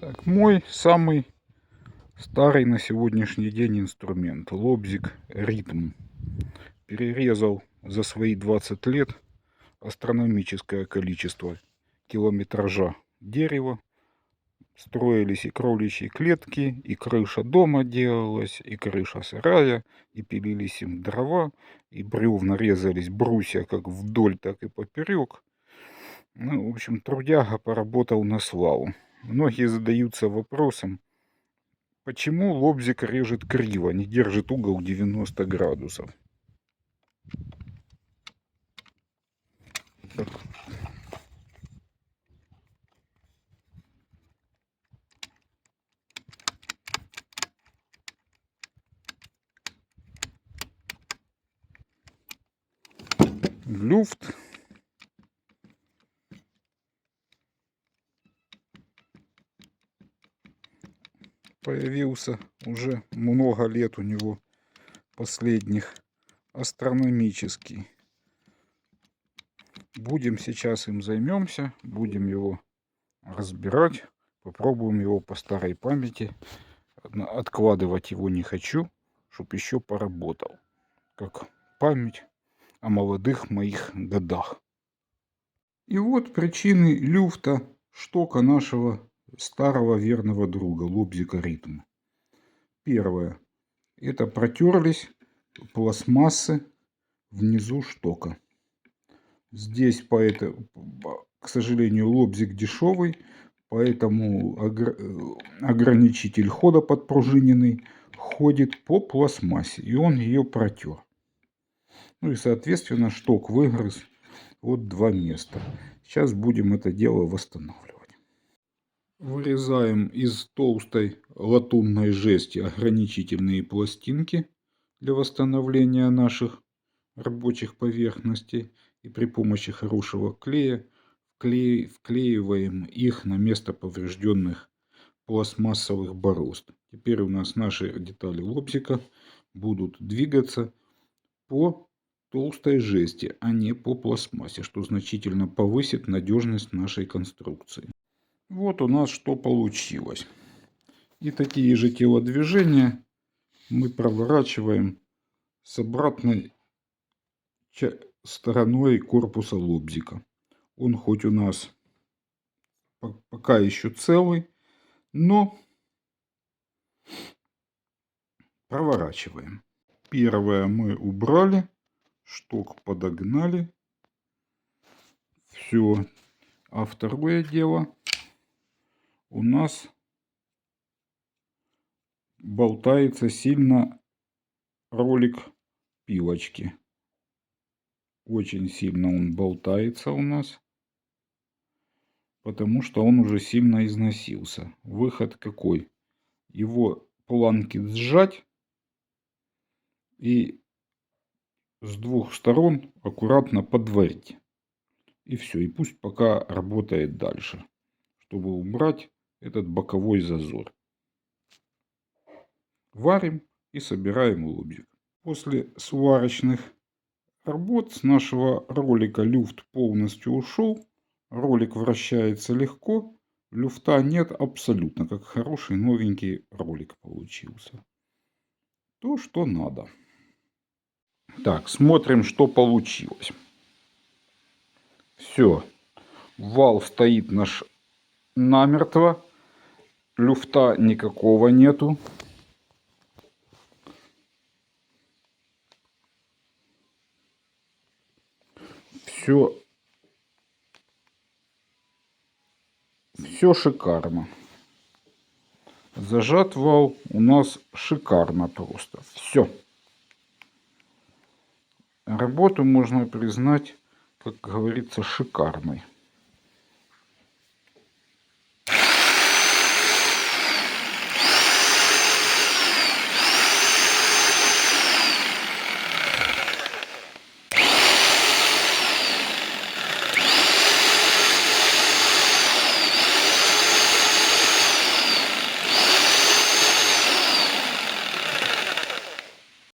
Так, мой самый старый на сегодняшний день инструмент. Лобзик Ритм. Перерезал за свои 20 лет астрономическое количество километража дерева. Строились и кроличьи клетки, и крыша дома делалась, и крыша сарая, и пилились им дрова, и бревна резались, брусья как вдоль, так и поперек. Ну, в общем, трудяга поработал на славу. Многие задаются вопросом, почему лобзик режет криво, не держит угол 90 градусов. Так. Люфт. Появился уже много лет у него последних, астрономический. Будем сейчас им займемся, будем его разбирать, попробуем его по старой памяти. Откладывать его не хочу, чтобы еще поработал, как память о молодых моих годах. И вот причины люфта штока нашего старого верного друга лобзика Ритм. Первое. Это протерлись пластмассы внизу штока. Здесь, к сожалению, лобзик дешевый, поэтому ограничитель хода подпружиненный ходит по пластмассе, и он ее протер. Ну и, соответственно, шток выгрыз вот два места. Сейчас будем это дело восстанавливать. Вырезаем из толстой латунной жести ограничительные пластинки для восстановления наших рабочих поверхностей. И при помощи хорошего клея вклеиваем их на место поврежденных пластмассовых борозд. Теперь у нас наши детали лобзика будут двигаться по толстой жести, а не по пластмассе, что значительно повысит надежность нашей конструкции. Вот у нас что получилось. И такие же телодвижения мы проворачиваем с обратной стороной корпуса лобзика. Он хоть у нас пока еще целый, но проворачиваем. Первое мы убрали, шток подогнали. Все. А второе дело у нас болтается сильно ролик пилочки. Очень сильно он болтается у нас, потому что он уже сильно износился. Выход какой? Его планки сжать и с двух сторон аккуратно подварить. И все. И пусть пока работает дальше, чтобы убрать этот боковой зазор. Варим и собираем лобзик. После сварочных работ с нашего ролика люфт полностью ушел. Ролик вращается легко. Люфта нет абсолютно. Как хороший новенький ролик получился. То, что надо. Так, смотрим, что получилось. Все. Вал стоит наш намертво. Люфта никакого нету. Все шикарно. Зажат вал у нас шикарно просто. Все. Работу можно признать, как говорится, шикарной.